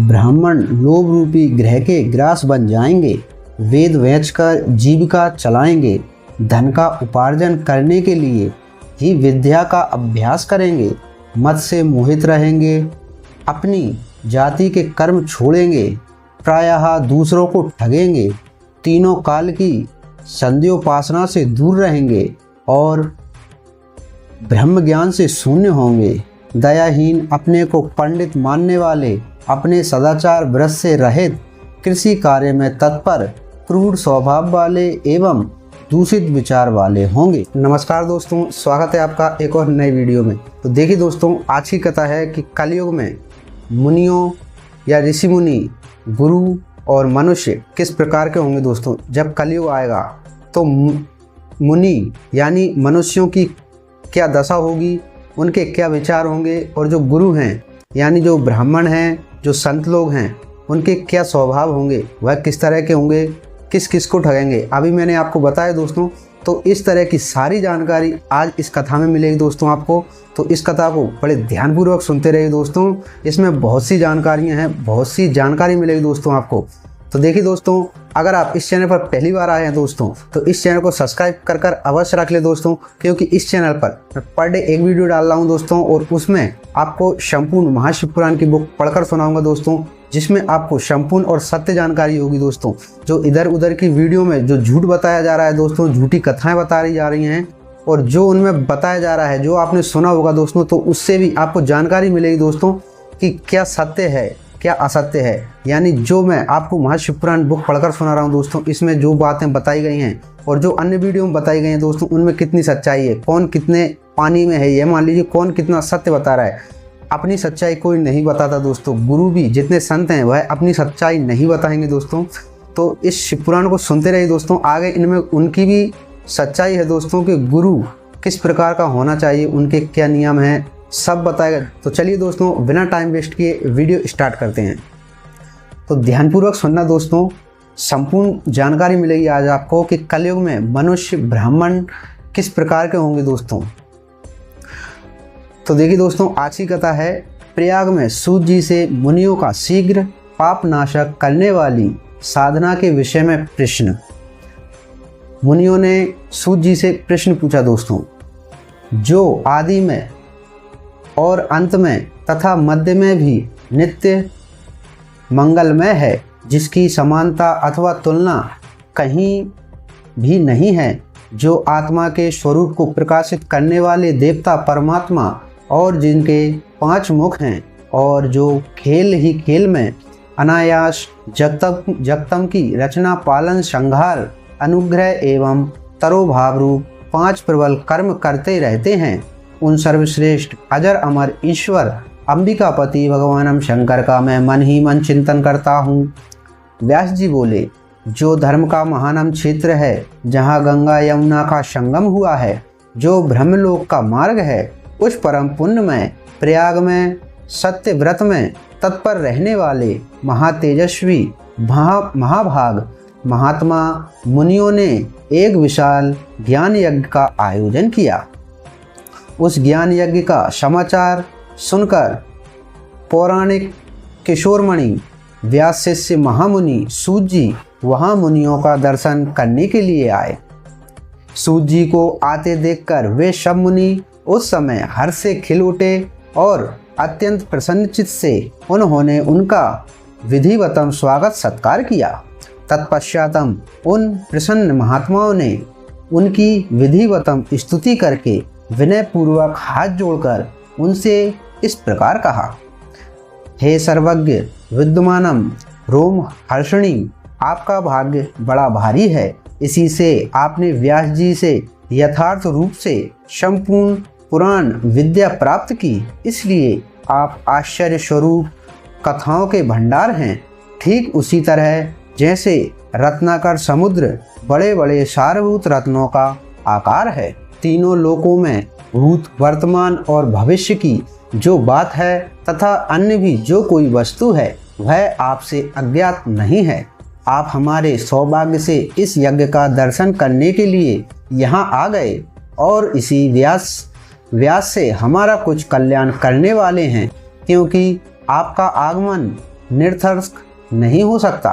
ब्राह्मण लोभ रूपी ग्रह के ग्रास बन जाएंगे। वेद बेचकर जीविका चलाएंगे। धन का उपार्जन करने के लिए ही विद्या का अभ्यास करेंगे। मत से मोहित रहेंगे। अपनी जाति के कर्म छोड़ेंगे। प्रायः दूसरों को ठगेंगे। तीनों काल की संध्योपासना से दूर रहेंगे और ब्रह्म ज्ञान से शून्य होंगे। दयाहीन, अपने को पंडित मानने वाले, अपने सदाचार व्रत से रहित, कृषि कार्य में तत्पर, क्रूर स्वभाव वाले एवं दूषित विचार वाले होंगे। नमस्कार दोस्तों, स्वागत है आपका एक और नई वीडियो में। तो देखिए दोस्तों, आज की कथा है कि कलयुग में मुनियों या ऋषि मुनि, गुरु और मनुष्य किस प्रकार के होंगे। दोस्तों, जब कलयुग आएगा तो मुनि यानी मनुष्यों की क्या दशा होगी, उनके क्या विचार होंगे, और जो गुरु हैं यानी जो ब्राह्मण हैं, जो संत लोग हैं, उनके क्या स्वभाव होंगे, वह किस तरह के होंगे, किस किस को ठगेंगे, अभी मैंने आपको बताया दोस्तों। तो इस तरह की सारी जानकारी आज इस कथा में मिलेगी दोस्तों आपको। तो इस कथा को बड़े ध्यानपूर्वक सुनते रहिए दोस्तों, इसमें बहुत सी जानकारियां हैं, बहुत सी जानकारी मिलेगी दोस्तों आपको। तो देखिए दोस्तों, अगर आप इस चैनल पर पहली बार आए हैं दोस्तों, तो इस चैनल को सब्सक्राइब कर अवश्य रख ले दोस्तों, क्योंकि इस चैनल पर मैं पर डे एक वीडियो डाल रहा हूं दोस्तों, और उसमें आपको संपूर्ण महाशिवपुराण की बुक पढ़कर सुनाऊंगा दोस्तों, जिसमें आपको संपूर्ण और सत्य जानकारी होगी दोस्तों। जो इधर उधर की वीडियो में जो झूठ बताया जा रहा है दोस्तों, झूठी कथाएं बताई जा रही हैं, और जो उनमें बताया जा रहा है, जो आपने सुना होगा दोस्तों, तो उससे भी आपको जानकारी मिलेगी दोस्तों कि क्या सत्य है, क्या असत्य है। यानी जो मैं आपको महाशिवपुराण बुक पढ़कर सुना रहा हूँ दोस्तों, इसमें जो बातें बताई गई हैं और जो अन्य वीडियो में बताई गई हैं दोस्तों, उनमें कितनी सच्चाई है, कौन कितने पानी में है, ये मान लीजिए कौन कितना सत्य बता रहा है। अपनी सच्चाई कोई नहीं बताता दोस्तों। गुरु भी, जितने संत हैं, वह अपनी सच्चाई नहीं बताएंगे दोस्तों। तो इस शिवपुराण को सुनते रहिए दोस्तों, आगे इनमें उनकी भी सच्चाई है दोस्तों कि गुरु किस प्रकार का होना चाहिए, उनके क्या नियम हैं, सब बताएगा। तो चलिए दोस्तों, बिना टाइम वेस्ट किए वीडियो स्टार्ट करते हैं। तो ध्यानपूर्वक सुनना दोस्तों, संपूर्ण जानकारी मिलेगी आज आपको कि कलयुग में मनुष्य ब्राह्मण किस प्रकार के होंगे दोस्तों। तो देखिए दोस्तों, आज की कथा है प्रयाग में सूत जी से मुनियों का शीघ्र पाप नाशक करने वाली साधना के विषय में प्रश्न। मुनियों ने सूत जी से प्रश्न पूछा दोस्तों, जो आदि में और अंत में तथा मध्य में भी नित्य मंगलमय है, जिसकी समानता अथवा तुलना कहीं भी नहीं है, जो आत्मा के स्वरूप को प्रकाशित करने वाले देवता परमात्मा, और जिनके 5 मुख हैं, और जो खेल ही खेल में अनायास जगतम की रचना, पालन, संहार, अनुग्रह एवं तरोभाव रूप 5 प्रबल कर्म करते रहते हैं, उन सर्वश्रेष्ठ अजर अमर ईश्वर अंबिकापति भगवानम शंकर का मैं मन ही मन चिंतन करता हूँ। व्यास जी बोले, जो धर्म का महानम क्षेत्र है, जहाँ गंगा यमुना का संगम हुआ है, जो ब्रह्मलोक का मार्ग है, उस परम पुण्य में प्रयाग में सत्य व्रत में तत्पर रहने वाले महातेजस्वी महाभाग महात्मा मुनियों ने एक विशाल ज्ञान यज्ञ का आयोजन किया। उस ज्ञान यज्ञ का समाचार सुनकर पौराणिक किशोरमणि व्यास शिष्य महामुनि सूत जी वहाँ मुनियों का दर्शन करने के लिए आए। सूत जी को आते देखकर वे सब मुनि उस समय हर्ष से खिल उठे और अत्यंत प्रसन्नचित्त से उन्होंने उनका विधिवतम स्वागत सत्कार किया। तत्पश्चातम उन प्रसन्न महात्माओं ने उनकी विधिवतम स्तुति करके विनय पूर्वक हाथ जोड़कर उनसे इस प्रकार कहा, हे सर्वज्ञ विद्यमानम रोम हर्षणी, आपका भाग्य बड़ा भारी है। इसी से आपने व्यास जी से यथार्थ रूप से संपूर्ण पुराण विद्या प्राप्त की, इसलिए आप आश्चर्य स्वरूप कथाओं के भंडार हैं। ठीक उसी तरह जैसे रत्नाकर समुद्र बड़े बड़े सारभूत रत्नों का आकार है। तीनों लोकों में भूत, वर्तमान और भविष्य की जो बात है तथा अन्य भी जो कोई वस्तु है, वह आपसे अज्ञात नहीं है। आप हमारे सौभाग्य से इस यज्ञ का दर्शन करने के लिए यहाँ आ गए और इसी व्यास से हमारा कुछ कल्याण करने वाले हैं, क्योंकि आपका आगमन निरर्थक नहीं हो सकता,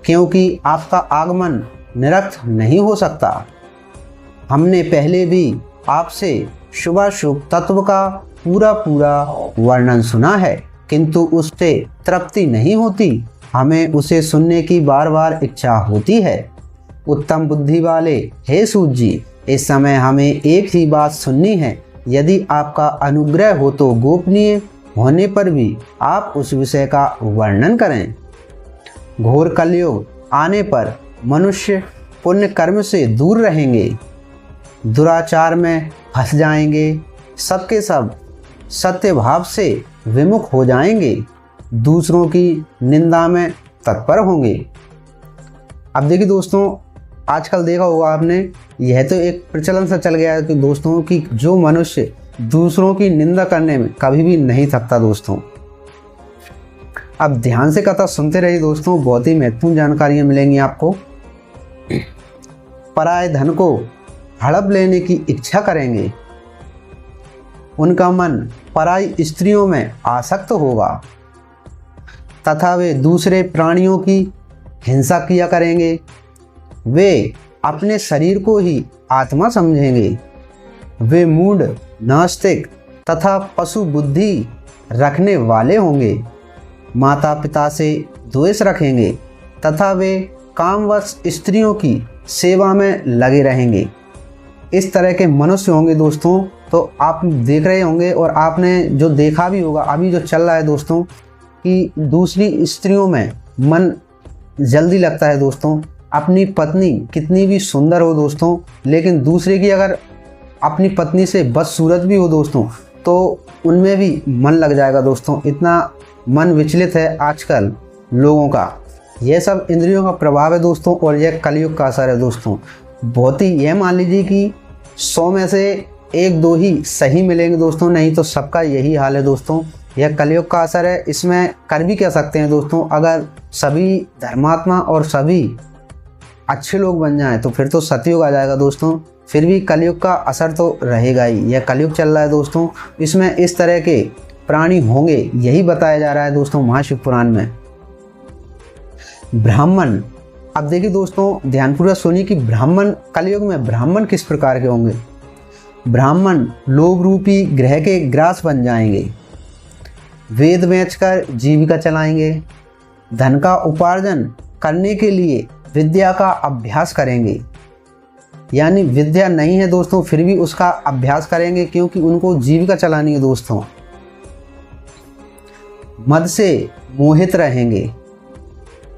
क्योंकि आपका आगमन निरर्थक नहीं हो सकता। हमने पहले भी आपसे शुभाशुभ तत्व का पूरा वर्णन सुना है, किंतु उससे तृप्ति नहीं होती। हमें उसे सुनने की बार बार इच्छा होती है। उत्तम बुद्धि वाले हे सूत जी, इस समय हमें एक ही बात सुननी है। यदि आपका अनुग्रह हो तो गोपनीय होने पर भी आप उस विषय का वर्णन करें। घोर कलयुग आने पर मनुष्य पुण्य कर्म से दूर रहेंगे, दुराचार में फंस जाएंगे, सबके सब सत्य भाव से विमुख हो जाएंगे, दूसरों की निंदा में तत्पर होंगे। अब देखिए दोस्तों, आजकल देखा होगा आपने, यह तो एक प्रचलन सा चल गया है कि दोस्तों कि जो मनुष्य दूसरों की निंदा करने में कभी भी नहीं थकता दोस्तों। अब ध्यान से कथा सुनते रहिए दोस्तों, बहुत ही महत्वपूर्ण जानकारियां मिलेंगी आपको। पराये धन को हड़प लेने की इच्छा करेंगे, उनका मन पराई स्त्रियों में आसक्त होगा तथा वे दूसरे प्राणियों की हिंसा किया करेंगे। वे अपने शरीर को ही आत्मा समझेंगे। वे मूढ़, नास्तिक तथा पशु बुद्धि रखने वाले होंगे। माता पिता से द्वेष रखेंगे तथा वे कामवश स्त्रियों की सेवा में लगे रहेंगे। इस तरह के मनुष्य होंगे दोस्तों। तो आप देख रहे होंगे और आपने जो देखा भी होगा, अभी जो चल रहा है दोस्तों कि दूसरी स्त्रियों में मन जल्दी लगता है दोस्तों। अपनी पत्नी कितनी भी सुंदर हो दोस्तों, लेकिन दूसरे की अगर अपनी पत्नी से बदसूरत भी हो दोस्तों, तो उनमें भी मन लग जाएगा दोस्तों। इतना मन विचलित है आजकल लोगों का। यह सब इंद्रियों का प्रभाव है दोस्तों, और यह कलयुग का असर है दोस्तों। बहुत ही, यह मान लीजिए कि 100 में से 1-2 ही सही मिलेंगे दोस्तों, नहीं तो सबका यही हाल है दोस्तों। यह कलयुग का असर है। इसमें कर भी कह सकते हैं दोस्तों, अगर सभी धर्मात्मा और सभी अच्छे लोग बन जाएं तो फिर तो सतयुग आ जाएगा दोस्तों। फिर भी कलयुग का असर तो रहेगा ही। यह कलयुग चल रहा है दोस्तों, इसमें इस तरह के प्राणी होंगे, यही बताया जा रहा है दोस्तों महाशिव पुराण में। ब्राह्मण, अब देखिए दोस्तों, ध्यानपूर्वक सुनिए कि ब्राह्मण, कलयुग में ब्राह्मण किस प्रकार के होंगे। ब्राह्मण लोभ रूपी ग्रह के ग्रास बन जाएंगे। वेद बेचकर जीविका चलाएंगे। धन का उपार्जन करने के लिए विद्या का अभ्यास करेंगे। यानी विद्या नहीं है दोस्तों, फिर भी उसका अभ्यास करेंगे, क्योंकि उनको जीविका चलानी है दोस्तों। मद से मोहित रहेंगे।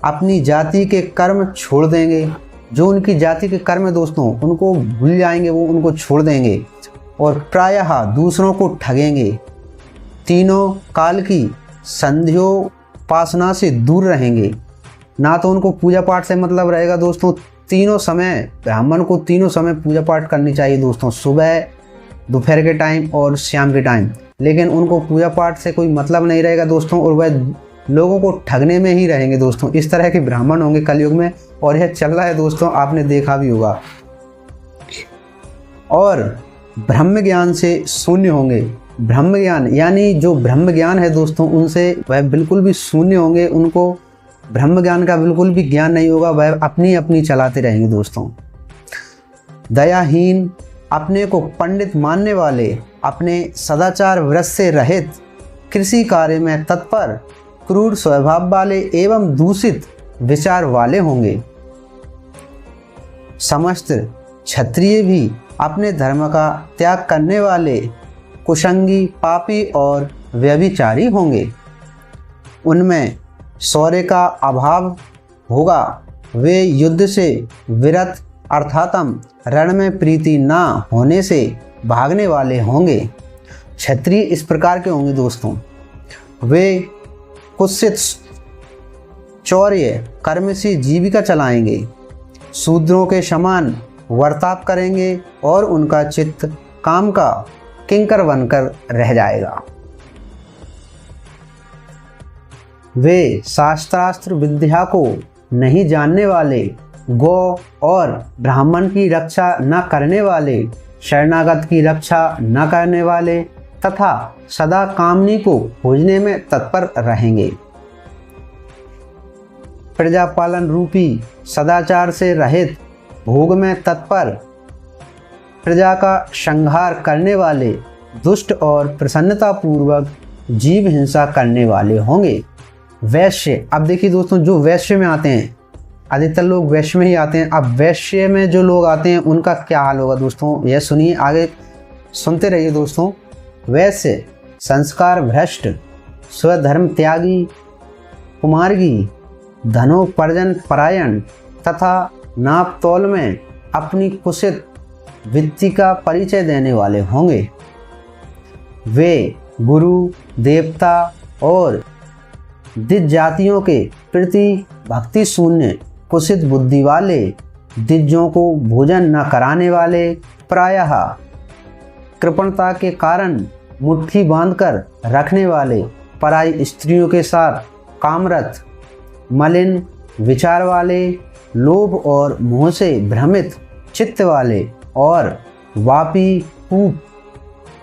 अपनी जाति के कर्म छोड़ देंगे। जो उनकी जाति के कर्म है दोस्तों, उनको भूल जाएंगे, वो उनको छोड़ देंगे। और प्रायः दूसरों को ठगेंगे। तीनों काल की संध्योपासना से दूर रहेंगे। ना तो उनको पूजा पाठ से मतलब रहेगा दोस्तों। तीनों समय, ब्राह्मण को तीनों समय पूजा पाठ करनी चाहिए दोस्तों, सुबह, दोपहर के टाइम और शाम के टाइम। लेकिन उनको पूजा पाठ से कोई मतलब नहीं रहेगा दोस्तों, और वह लोगों को ठगने में ही रहेंगे दोस्तों। इस तरह के ब्राह्मण होंगे कलयुग में, और यह चल रहा है दोस्तों, आपने देखा भी होगा। और ब्रह्म ज्ञान से शून्य होंगे। ब्रह्म ज्ञान यानी जो ब्रह्म ज्ञान है दोस्तों, उनसे वह बिल्कुल भी शून्य होंगे। उनको ब्रह्म ज्ञान का बिल्कुल भी ज्ञान नहीं होगा, वह अपनी अपनी चलाते रहेंगे दोस्तों। दयाहीन, अपने को पंडित मानने वाले, अपने सदाचार व्रत से रहित, कृषि कार्य में तत्पर, क्रूर स्वभाव वाले एवं दूषित विचार वाले होंगे। समस्त क्षत्रिय भी अपने धर्म का त्याग करने वाले, कुसंगी, पापी और व्यभिचारी होंगे। उनमें शौर्य का अभाव होगा। वे युद्ध से विरत अर्थातम रण में प्रीति ना होने से भागने वाले होंगे। क्षत्रिय इस प्रकार के होंगे दोस्तों। वे कुत्सित, चौर्य, कर्म से जीविका चलाएंगे। शूद्रों के समान वर्ताव करेंगे और उनका चित्त काम का किंकर बनकर रह जाएगा। वे शास्त्रास्त्र विद्या को नहीं जानने वाले, गौ और ब्राह्मण की रक्षा न करने वाले, शरणागत की रक्षा न करने वाले, तथा सदा कामनी को खोजने में तत्पर रहेंगे। प्रजापालन रूपी सदाचार से रहित भोग में तत्पर, प्रजा का संहार करने वाले दुष्ट और प्रसन्नता पूर्वक जीव हिंसा करने वाले होंगे। वैश्य, अब देखिए दोस्तों, जो वैश्य में आते हैं, अधिकतर लोग वैश्य में ही आते हैं। अब वैश्य में जो लोग आते हैं उनका क्या हाल होगा दोस्तों, यह सुनिए, आगे सुनते रहिए दोस्तों। वैश्य संस्कार भ्रष्ट, स्वधर्म त्यागी, कुमार्गी, धनोपार्जन परायण तथा नाप तौल में अपनी कुशित वृत्ति का परिचय देने वाले होंगे। वे गुरु, देवता और द्विज जातियों के प्रति भक्ति शून्य, कुशित बुद्धि वाले, द्विजों को भोजन न कराने वाले, प्रायः कृपणता के कारण मुट्ठी बांधकर रखने वाले, पराई स्त्रियों के साथ कामरत, मलिन विचार वाले, लोभ और मोह से भ्रमित चित्त वाले और वापी, कूप,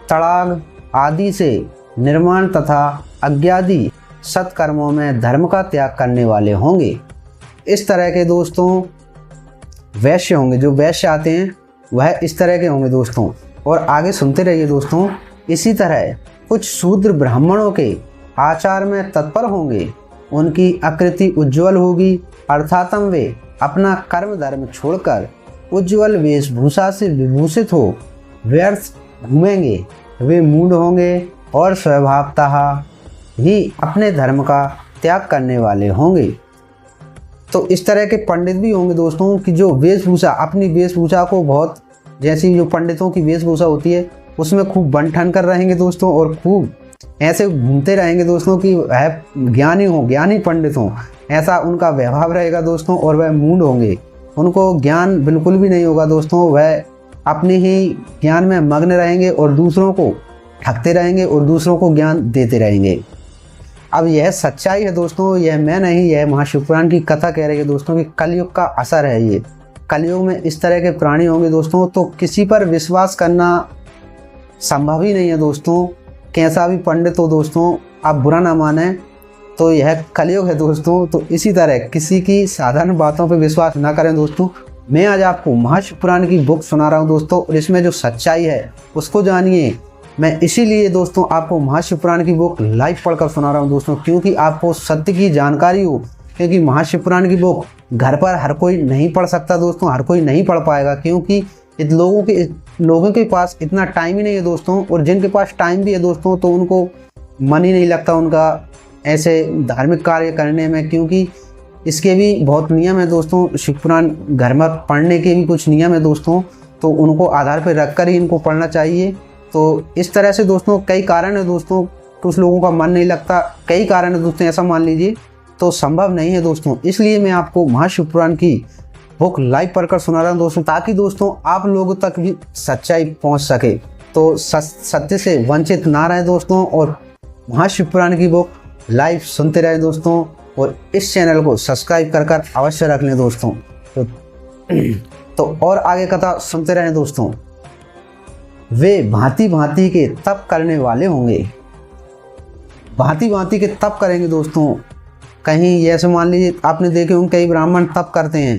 तड़ाग आदि से निर्माण तथा अज्ञादि सत्कर्मों में धर्म का त्याग करने वाले होंगे। इस तरह के दोस्तों वैश्य होंगे, जो वैश्य आते हैं वह इस तरह के होंगे दोस्तों। और आगे सुनते रहिए दोस्तों। इसी तरह कुछ शूद्र ब्राह्मणों के आचार में तत्पर होंगे, उनकी आकृति उज्ज्वल होगी, अर्थात वे अपना कर्म धर्म छोड़कर उज्ज्वल वेशभूषा से विभूषित हो व्यर्थ घूमेंगे। वे मूढ़ होंगे और स्वभावतः ही अपने धर्म का त्याग करने वाले होंगे। तो इस तरह के पंडित भी होंगे दोस्तों कि जो वेशभूषा, अपनी वेशभूषा को बहुत, जैसी जो पंडितों की वेशभूषा होती है उसमें खूब बन ठन कर रहेंगे दोस्तों, और खूब ऐसे घूमते रहेंगे दोस्तों कि वह ज्ञानी हो, ज्ञानी पंडित हो, ऐसा उनका व्यवहार रहेगा दोस्तों। और वह मूढ़ होंगे, उनको ज्ञान बिल्कुल भी नहीं होगा दोस्तों, वह अपने ही ज्ञान में मग्न रहेंगे और दूसरों को ठगते रहेंगे और दूसरों को ज्ञान देते रहेंगे। अब यह सच्चाई है दोस्तों, यह मैं नहीं, यह महाशिवपुराण की कथा कह रही है दोस्तों कि कलयुग का असर है ये। कलयुग में इस तरह के प्राणी होंगे दोस्तों, तो किसी पर विश्वास करना संभव ही नहीं है दोस्तों। कैसा भी पंडित हो दोस्तों, आप बुरा ना माने, तो यह कलयुग है दोस्तों। तो इसी तरह किसी की साधारण बातों पर विश्वास ना करें दोस्तों। मैं आज आपको महाशिवपुराण की बुक सुना रहा हूँ दोस्तों, और इसमें जो सच्चाई है उसको जानिए। मैं इसीलिए दोस्तों आपको महाशिवपुराण की बुक लाइव पढ़कर सुना रहा हूँ दोस्तों, क्योंकि आपको सत्य की जानकारी हो। क्योंकि महाशिवपुराण की बुक घर पर हर कोई नहीं पढ़ सकता दोस्तों, हर कोई नहीं पढ़ पाएगा, क्योंकि लोगों के पास इतना टाइम ही नहीं है दोस्तों। और जिनके पास टाइम भी है दोस्तों तो उनको मन ही नहीं लगता उनका ऐसे धार्मिक कार्य करने में, क्योंकि इसके भी बहुत नियम है दोस्तों। शिवपुराण घर में पढ़ने के भी कुछ नियम है दोस्तों, तो उनको आधार पर रखकर ही इनको पढ़ना चाहिए। तो इस तरह से दोस्तों कई कारण है दोस्तों, कुछ लोगों का मन नहीं लगता, कई कारण है दोस्तों, ऐसा मान लीजिए, तो संभव नहीं है दोस्तों। इसलिए मैं आपको महाशिवपुराण की बुक लाइव पढ़कर सुना रहा हूँ दोस्तों, ताकि दोस्तों आप लोगों तक भी सच्चाई पहुँच सके, तो सत्य से वंचित ना रहे दोस्तों, और महाशिवपुराण की बुक लाइव सुनते रहे दोस्तों। और इस चैनल को सब्सक्राइब कर अवश्य रख लें दोस्तों। तो और आगे कथा सुनते रहें दोस्तों। वे भांति भांति के तप करने वाले होंगे, भांति भांति के तप करेंगे दोस्तों। कहीं ऐसे मान लीजिए आपने देखे होंगे कई ब्राह्मण तप करते हैं,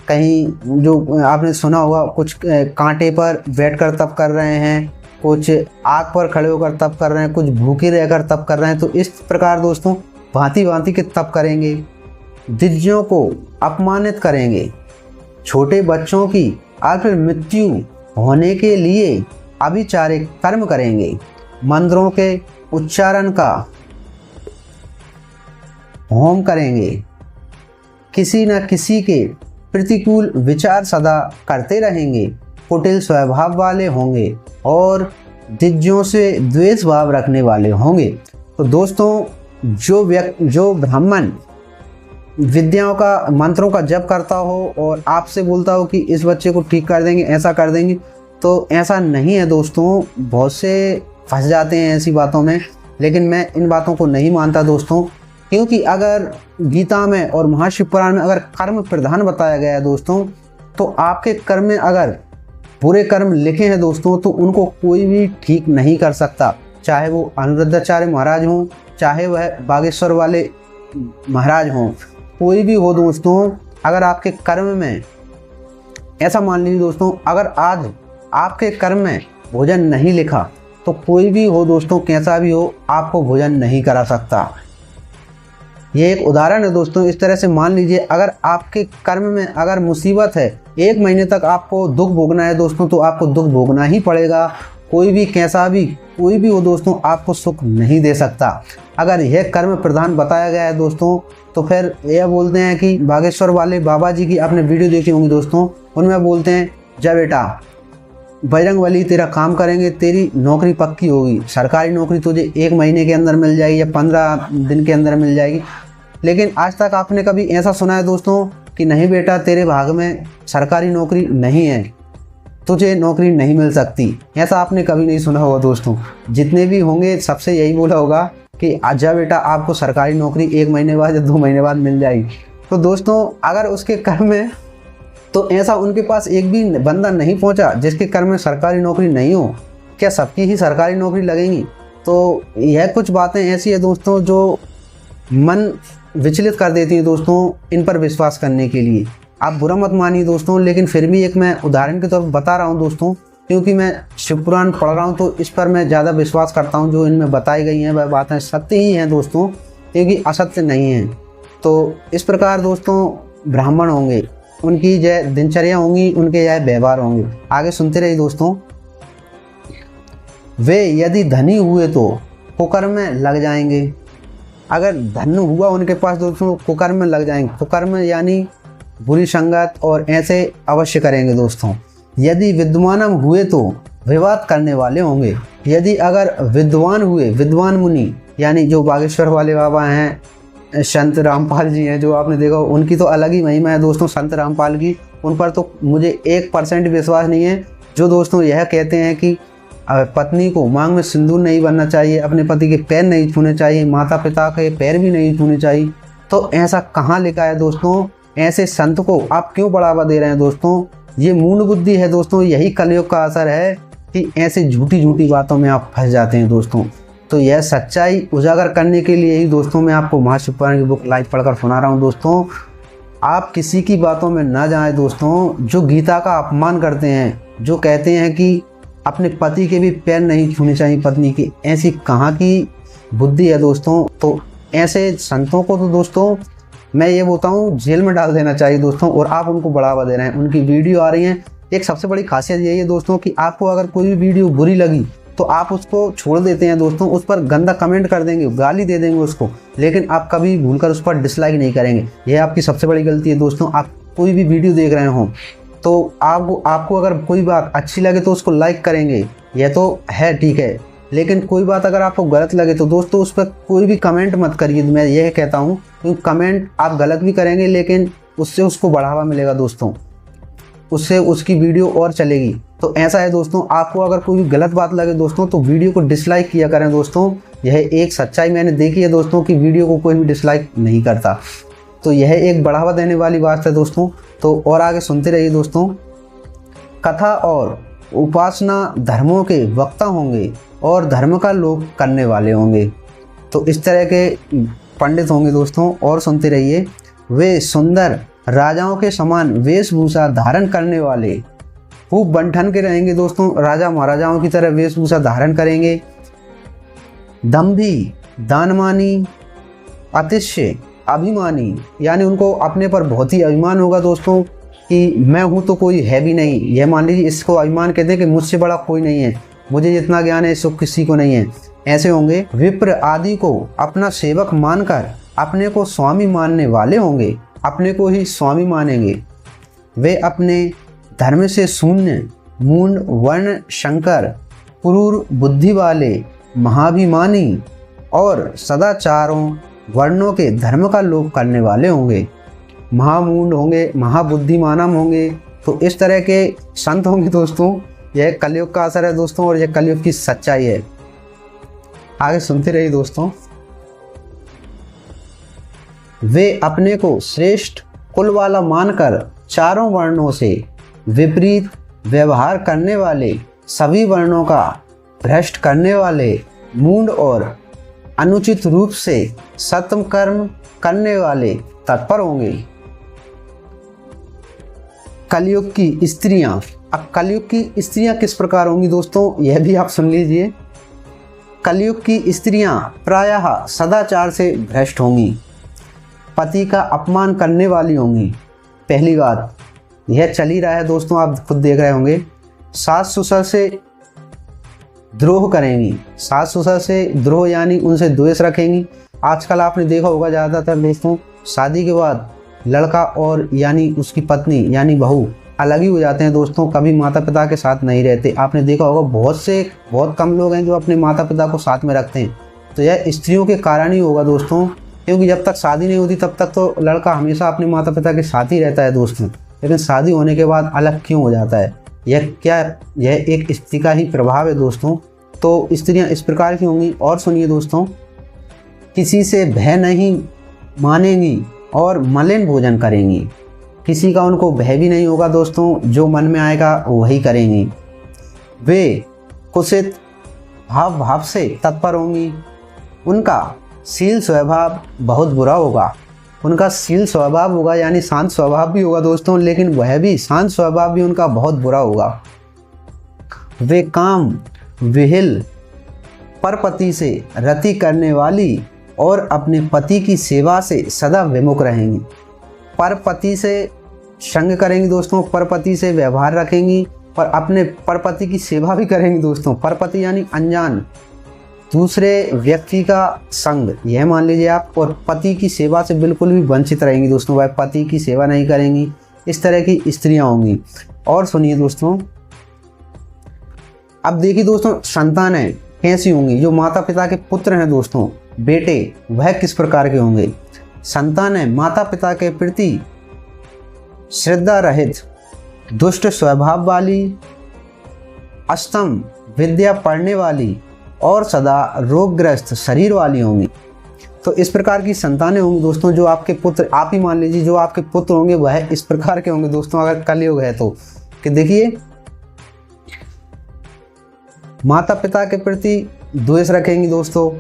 कहीं जो आपने सुना होगा कुछ कांटे पर बैठकर तप कर रहे हैं, कुछ आग पर खड़े होकर तप कर रहे हैं, कुछ भूखे रहकर तप कर रहे हैं। तो इस प्रकार दोस्तों भांति भांति के तप करेंगे, द्विजों को अपमानित करेंगे, छोटे बच्चों की आखिर मृत्यु होने के लिए अभिचारिक कर्म करेंगे, मंत्रों के उच्चारण का होम करेंगे, किसी न किसी के प्रतिकूल विचार सदा करते रहेंगे, कुटिल स्वभाव वाले होंगे और द्विजों से द्वेष भाव रखने वाले होंगे। तो दोस्तों जो ब्राह्मण विद्याओं का, मंत्रों का जप करता हो और आपसे बोलता हो कि इस बच्चे को ठीक कर देंगे, ऐसा कर देंगे, तो ऐसा नहीं है दोस्तों। बहुत से फंस जाते हैं ऐसी बातों में, लेकिन मैं इन बातों को नहीं मानता दोस्तों, क्योंकि अगर गीता में और महाशिवपुराण में अगर कर्म प्रधान बताया गया है दोस्तों, तो आपके कर्म में अगर बुरे कर्म लिखे हैं दोस्तों तो उनको कोई भी ठीक नहीं कर सकता। चाहे वो अनिरुद्धाचार्य महाराज हों, चाहे वह बागेश्वर वाले महाराज हों, कोई भी हो दोस्तों, अगर आपके कर्म में, ऐसा मान लीजिए दोस्तों, अगर आज आपके कर्म में भोजन नहीं लिखा तो कोई भी हो दोस्तों, कैसा भी हो, आपको भोजन नहीं करा सकता। ये एक उदाहरण है दोस्तों। इस तरह से मान लीजिए अगर आपके कर्म में अगर मुसीबत है, 1 महीने तक आपको दुख भोगना है दोस्तों, तो आपको दुख भोगना ही पड़ेगा। कोई भी कैसा भी कोई भी हो दोस्तों, आपको सुख नहीं दे सकता। अगर यह कर्म प्रधान बताया गया है दोस्तों, तो फिर यह बोलते हैं कि बागेश्वर वाले बाबा जी की आपने वीडियो देखी होंगी दोस्तों, उनमें बोलते हैं, जा बेटा बजरंगबली तेरा काम करेंगे, तेरी नौकरी पक्की होगी, सरकारी नौकरी तुझे 1 महीने के अंदर मिल जाएगी या 15 दिन के अंदर मिल जाएगी। लेकिन आज तक आपने कभी ऐसा सुना है दोस्तों कि नहीं बेटा तेरे भाग में सरकारी नौकरी नहीं है, तुझे नौकरी नहीं मिल सकती? ऐसा आपने कभी नहीं सुना होगा दोस्तों। जितने भी होंगे सबसे यही बोला होगा कि आजा बेटा आपको सरकारी नौकरी 1 महीने बाद या 2 महीने बाद मिल जाएगी। तो दोस्तों अगर उसके कर्म में, तो ऐसा उनके पास एक भी बंदा नहीं पहुंचा जिसके कर्म में सरकारी नौकरी नहीं हो। क्या सबकी ही सरकारी नौकरी लगेंगी? तो यह कुछ बातें ऐसी है दोस्तों जो मन विचलित कर देती हैं दोस्तों इन पर विश्वास करने के लिए। आप बुरा मत मानिए दोस्तों, लेकिन फिर भी एक मैं उदाहरण के तौर पर बता रहा हूँ दोस्तों, क्योंकि मैं शिव पुराण पढ़ रहा हूँ तो इस पर मैं ज़्यादा विश्वास करता हूँ। जो इनमें बताई गई हैं वह बातें सत्य ही हैं दोस्तों, क्योंकि असत्य नहीं हैं। तो इस प्रकार दोस्तों ब्राह्मण होंगे, उनकी जय दिनचर्या होंगी, उनके जय व्यवहार होंगे। आगे सुनते रहिए दोस्तों। वे यदि धनी हुए तो कुकर्म में लग जाएंगे। अगर धन हुआ उनके पास दोस्तों, कुकर्म में लग जाएंगे। कुकर्म यानी बुरी संगत, और ऐसे अवश्य करेंगे दोस्तों। यदि विद्वानम हुए तो विवाद करने वाले होंगे। यदि अगर विद्वान हुए, विद्वान मुनि यानी जो बागेश्वर वाले बाबा हैं, संत रामपाल जी हैं, जो आपने देखा उनकी तो अलग ही महिमा है दोस्तों संत रामपाल की। उन पर तो मुझे 1% विश्वास नहीं है। जो दोस्तों यह कहते हैं कि पत्नी को मांग में सिंदूर नहीं बनना चाहिए, अपने पति के पैर नहीं छूने चाहिए, माता पिता के पैर भी नहीं छूने चाहिए, तो ऐसा कहाँ लिखा है दोस्तों? ऐसे संत को आप क्यों बढ़ावा दे रहे हैं दोस्तों? ये मूढ़ बुद्धि है दोस्तों। यही कलयुग का असर है कि ऐसे झूठी झूठी बातों में आप फंस जाते हैं दोस्तों। तो यह सच्चाई उजागर करने के लिए ही दोस्तों मैं आपको महाशिव पुराण की बुक लाइव पढ़कर सुना रहा हूँ दोस्तों। आप किसी की बातों में ना जाएं दोस्तों। जो गीता का अपमान करते हैं, जो कहते हैं कि अपने पति के भी पैर नहीं छूने चाहिए पत्नी की, ऐसी कहाँ की बुद्धि है दोस्तों? तो ऐसे संतों को तो दोस्तों मैं ये बोलता हूँ जेल में डाल देना चाहिए दोस्तों। और आप उनको बढ़ावा दे रहे हैं, उनकी वीडियो आ रही हैं। एक सबसे बड़ी खासियत यही है दोस्तों कि आपको अगर कोई भी वीडियो बुरी लगी तो आप उसको छोड़ देते हैं दोस्तों, उस पर गंदा कमेंट कर देंगे, गाली दे देंगे उसको, लेकिन आप कभी भूलकर उस पर डिसलाइक नहीं करेंगे। यह आपकी सबसे बड़ी गलती है दोस्तों। आप कोई भी वीडियो देख रहे हो तो आपको अगर कोई बात अच्छी लगे तो उसको लाइक करेंगे, यह तो है ठीक है, लेकिन कोई बात अगर आपको गलत लगे तो दोस्तों उस पर कोई भी कमेंट मत करिए। मैं यह कहता हूँ क्योंकि कमेंट आप गलत भी करेंगे लेकिन उससे उसको बढ़ावा मिलेगा दोस्तों, उससे उसकी वीडियो और चलेगी। तो ऐसा है दोस्तों, आपको अगर कोई भी गलत बात लगे दोस्तों तो वीडियो को डिसलाइक किया करें दोस्तों। यह एक सच्चाई मैंने देखी है दोस्तों कि वीडियो को कोई भी डिसलाइक नहीं करता। तो यह एक बढ़ावा देने वाली बात है दोस्तों। तो और आगे सुनते रहिए दोस्तों। कथा और उपासना धर्मों के वक्ता होंगे और धर्म का लोप करने वाले होंगे। तो इस तरह के पंडित होंगे दोस्तों। और सुनते रहिए। वे सुंदर राजाओं के समान वेशभूषा धारण करने वाले, खूब बन-ठन के रहेंगे दोस्तों, राजा महाराजाओं की तरह वेशभूषा धारण करेंगे। दंभी, दानमानी, अतिशय अभिमानी, यानी उनको अपने पर बहुत ही अभिमान होगा दोस्तों कि मैं हूँ तो कोई है भी नहीं। यह मान लीजिए इसको अभिमान कहते हैं कि मुझसे बड़ा कोई नहीं है, मुझे जितना ज्ञान है इसको किसी को नहीं है। ऐसे होंगे। विप्र आदि को अपना सेवक मानकर अपने को स्वामी मानने वाले होंगे, अपने को ही स्वामी मानेंगे। वे अपने धर्म से शून्य, मूढ़, वर्ण शंकर, क्रूर बुद्धि वाले, महाभिमानी और सदाचारों वर्णों के धर्म का लोप करने वाले होंगे। महामूढ़ होंगे, महाबुद्धिमानम होंगे। तो इस तरह के संत होंगे दोस्तों। यह कलयुग का असर है दोस्तों और यह कलयुग की सच्चाई है। आगे सुनते रहिए दोस्तों। वे अपने को श्रेष्ठ कुल वाला मानकर चारों वर्णों से विपरीत व्यवहार करने वाले, सभी वर्णों का भ्रष्ट करने वाले, मूढ़ और अनुचित रूप से सत्कर्म कर्म करने वाले तत्पर होंगे। कलयुग की स्त्रियां, अब कलयुग की स्त्रियां किस प्रकार होंगी दोस्तों, यह भी आप सुन लीजिए। कलयुग की स्त्रियां प्रायः सदाचार से भ्रष्ट होंगी, पति का अपमान करने वाली होंगी। पहली बात, यह चल ही रहा है दोस्तों, आप खुद देख रहे होंगे। सास ससुर से द्रोह करेंगी, सास ससुर से द्रोह यानी उनसे द्वेष रखेंगी। आजकल आपने देखा होगा ज़्यादातर दोस्तों, शादी के बाद लड़का और यानी उसकी पत्नी यानी बहू अलग ही हो जाते हैं दोस्तों, कभी माता पिता के साथ नहीं रहते। आपने देखा होगा बहुत कम लोग हैं जो अपने माता पिता को साथ में रखते हैं। तो यह स्त्रियों के कारण ही होगा दोस्तों, क्योंकि जब तक शादी नहीं होती तब तक तो लड़का हमेशा अपने माता पिता के साथ ही रहता है दोस्तों, लेकिन शादी होने के बाद अलग क्यों हो जाता है? यह एक स्त्री का ही प्रभाव है दोस्तों। तो स्त्रियां इस प्रकार की होंगी। और सुनिए दोस्तों, किसी से भय नहीं मानेंगी और मलिन भोजन करेंगी। किसी का उनको भय भी नहीं होगा दोस्तों, जो मन में आएगा वही करेंगी। वे कुत्सित भाव से तत्पर होंगी। उनका शील स्वभाव बहुत बुरा होगा। उनका शील स्वभाव होगा यानी शांत स्वभाव भी होगा दोस्तों, लेकिन वह भी शांत स्वभाव भी उनका बहुत बुरा होगा। वे काम विहिल परपति से रति करने वाली और अपने पति की सेवा से सदा विमुख रहेंगी। परपति से संग करेंगी दोस्तों, परपति से व्यवहार रखेंगी और अपने परपति की सेवा भी करेंगी दोस्तों। परपति यानी अनजान दूसरे व्यक्ति का संग, यह मान लीजिए आप। और पति की सेवा से बिल्कुल भी वंचित रहेंगी दोस्तों, वह पति की सेवा नहीं करेंगी। इस तरह की स्त्रियां होंगी। और सुनिए दोस्तों, अब देखिए दोस्तों, संतानें कैसी होंगी। जो माता पिता के पुत्र हैं दोस्तों, बेटे, वह किस प्रकार के होंगे। संतानें माता पिता के प्रति श्रद्धा रहित, दुष्ट स्वभाव वाली, अष्टम विद्या पढ़ने वाली और सदा रोगग्रस्त शरीर वाली होंगी। तो इस प्रकार की संतानें होंगी दोस्तों। जो आपके पुत्र, आप ही मान लीजिए जो आपके पुत्र होंगे वह इस प्रकार के होंगे दोस्तों, अगर कलयुग है तो। कि देखिए, माता पिता के प्रति द्वेष रखेंगी दोस्तों,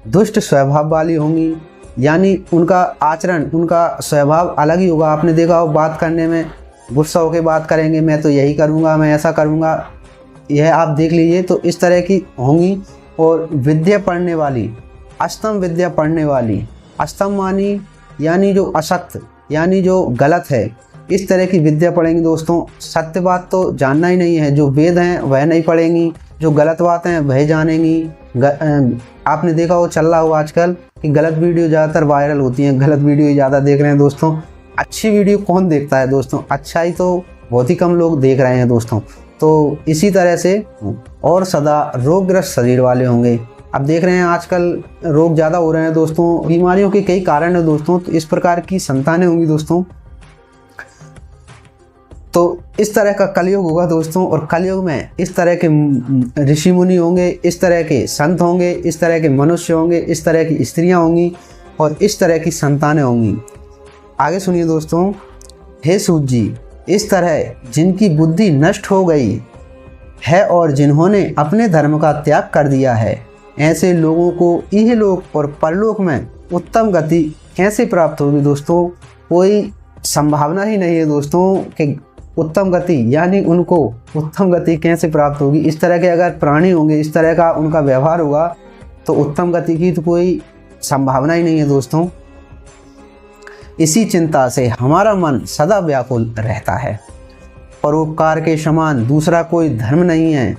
दुष्ट स्वभाव वाली होंगी, यानी उनका आचरण, उनका स्वभाव अलग ही होगा। आपने देखा हो, बात करने में गुस्सा होकर बात करेंगे, मैं तो यही करूँगा, मैं ऐसा करूँगा, यह आप देख लीजिए। तो इस तरह की होंगी। और विद्या पढ़ने वाली, अष्टम विद्या पढ़ने वाली, अष्टम मानी यानी जो अशक्त यानी जो गलत है, इस तरह की विद्या पढ़ेंगी दोस्तों। सत्य बात तो जानना ही नहीं है, जो वेद हैं वह नहीं पढ़ेंगी, जो गलत बातें हैं वह जानेंगी। आपने देखा हो, चल रहा हो आजकल कि गलत वीडियो ज़्यादातर वायरल होती हैं, गलत वीडियो ज़्यादा देख रहे हैं दोस्तों। अच्छी वीडियो कौन देखता है दोस्तों, अच्छाई तो बहुत ही कम लोग देख रहे हैं दोस्तों। तो इसी तरह से और सदा रोगग्रस्त शरीर वाले होंगे। अब देख रहे हैं आजकल रोग ज़्यादा हो रहे हैं दोस्तों, बीमारियों के कई कारण हैं दोस्तों। तो इस प्रकार की संतानें होंगी दोस्तों। तो इस तरह का कलयुग होगा दोस्तों। और कलयुग में इस तरह के ऋषि मुनि होंगे, इस तरह के संत होंगे, इस तरह के मनुष्य होंगे, इस तरह की स्त्रियां होंगी और इस तरह की संतानें होंगी। आगे सुनिए दोस्तों, हे सूत जी, इस तरह जिनकी बुद्धि नष्ट हो गई है और जिन्होंने अपने धर्म का त्याग कर दिया है, ऐसे लोगों को इहलोक और परलोक में उत्तम गति कैसे प्राप्त होगी दोस्तों। कोई संभावना ही नहीं है दोस्तों कि उत्तम गति यानी उनको उत्तम गति कैसे प्राप्त होगी। इस तरह के अगर प्राणी होंगे, इस तरह का उनका व्यवहार होगा, तो उत्तम गति की तो कोई संभावना ही नहीं है दोस्तों। इसी चिंता से हमारा मन सदा व्याकुल रहता है। परोपकार के समान दूसरा कोई धर्म नहीं है।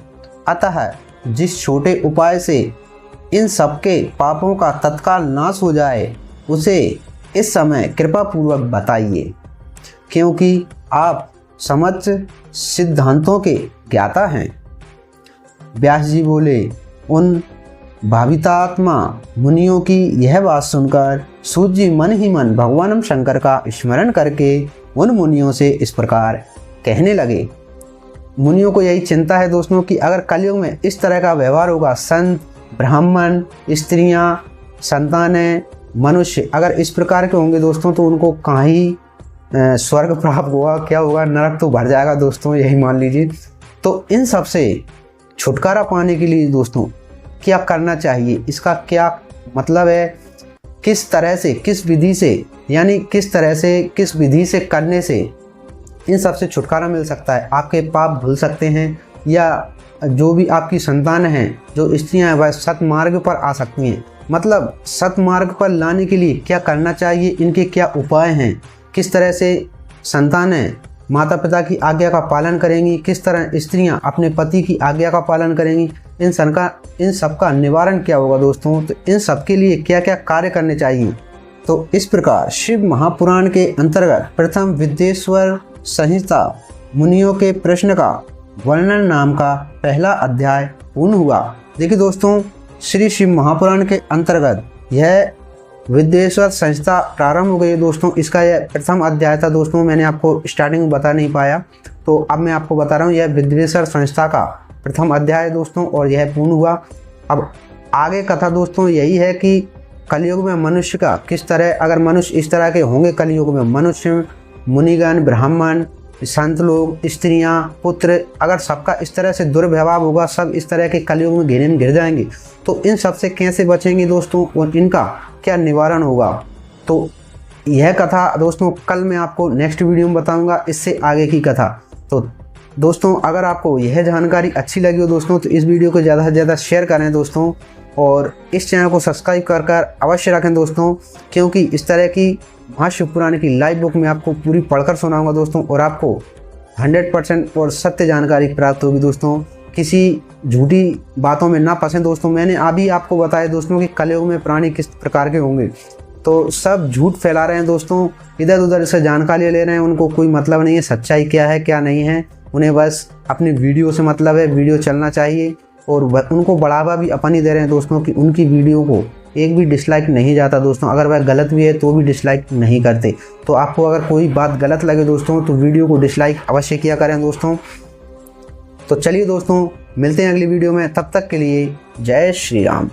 अतः जिस छोटे उपाय से इन सबके पापों का तत्काल नाश हो जाए, उसे इस समय कृपा पूर्वक बताइए, क्योंकि आप समस्त सिद्धांतों के ज्ञाता हैं। व्यास जी बोले, उन भावितात्मा मुनियों की यह बात सुनकर सूत जी मन ही मन भगवान शंकर का स्मरण करके उन मुनियों से इस प्रकार कहने लगे। मुनियों को यही चिंता है दोस्तों कि अगर कलयुग में इस तरह का व्यवहार होगा, संत, ब्राह्मण, स्त्रियां, संतानें, मनुष्य अगर इस प्रकार के होंगे दोस्तों, तो उनको कहाँ ही स्वर्ग प्राप्त होगा, क्या होगा, नरक तो भर जाएगा दोस्तों, यही मान लीजिए। तो इन सब से छुटकारा पाने के लिए दोस्तों क्या करना चाहिए, इसका क्या मतलब है, किस तरह से, किस विधि से, यानी किस तरह से, किस विधि से करने से इन सब से छुटकारा मिल सकता है। आपके पाप धुल सकते हैं, या जो भी आपकी संतान हैं, जो स्त्रियां हैं, वह सतमार्ग पर आ सकती हैं। मतलब सतमार्ग पर लाने के लिए क्या करना चाहिए, इनके क्या उपाय हैं, किस तरह से संतानें माता पिता की आज्ञा का पालन करेंगी, किस तरह स्त्रियां अपने पति की आज्ञा का पालन करेंगी, इन सब का निवारण क्या होगा दोस्तों। तो इन सब के लिए क्या क्या कार्य करने चाहिए। तो इस प्रकार शिव महापुराण के अंतर्गत प्रथम विद्येश्वर संहिता मुनियों के प्रश्न का वर्णन नाम का पहला अध्याय पूर्ण हुआ। देखिए दोस्तों, श्री शिव महापुराण के अंतर्गत यह विद्येश्वर संहिता प्रारंभ हो गई दोस्तों। इसका यह प्रथम अध्याय था दोस्तों, मैंने आपको स्टार्टिंग में बता नहीं पाया, तो अब मैं आपको बता रहा हूँ। यह विद्येश्वर संहिता का प्रथम अध्याय है दोस्तों, और यह पूर्ण हुआ। अब आगे कथा दोस्तों यही है कि कलयुग में मनुष्य का किस तरह, अगर मनुष्य इस तरह के होंगे कलयुग में, मनुष्य, मुनिगण, ब्राह्मण, संत लोग, स्त्रियां, पुत्र, अगर सबका इस तरह से दुर्व्यवहार होगा, सब इस तरह के कलयुग में घिर जाएंगे, तो इन सब से कैसे बचेंगे दोस्तों, और इनका क्या निवारण होगा। तो यह कथा दोस्तों कल मैं आपको नेक्स्ट वीडियो में बताऊंगा, इससे आगे की कथा। तो दोस्तों अगर आपको यह जानकारी अच्छी लगी हो दोस्तों, तो इस वीडियो को ज़्यादा से ज़्यादा शेयर करें दोस्तों, और इस चैनल को सब्सक्राइब कर अवश्य रखें दोस्तों, क्योंकि इस तरह की महाशिवपुराण की लाइव बुक मैं आपको पूरी पढ़कर सुनाऊंगा दोस्तों, और आपको 100% और सत्य जानकारी प्राप्त होगी दोस्तों। किसी झूठी बातों में ना फंसें दोस्तों। मैंने अभी आपको बताया दोस्तों कि कलयुग में प्राणी किस प्रकार के होंगे, तो सब झूठ फैला रहे हैं दोस्तों, इधर उधर से जानकारी ले रहे हैं, उनको कोई मतलब नहीं है सच्चाई क्या है क्या नहीं है, उन्हें बस अपनी वीडियो से मतलब है, वीडियो चलना चाहिए, और उनको बढ़ावा भी अपन ही दे रहे हैं दोस्तों कि उनकी वीडियो को एक भी डिसलाइक नहीं जाता दोस्तों। अगर वह गलत भी है तो भी डिसलाइक नहीं करते। तो आपको अगर कोई बात गलत लगे दोस्तों, तो वीडियो को डिसलाइक अवश्य किया करें दोस्तों। तो चलिए दोस्तों, मिलते हैं अगली वीडियो में, तब तक के लिए जय श्री राम।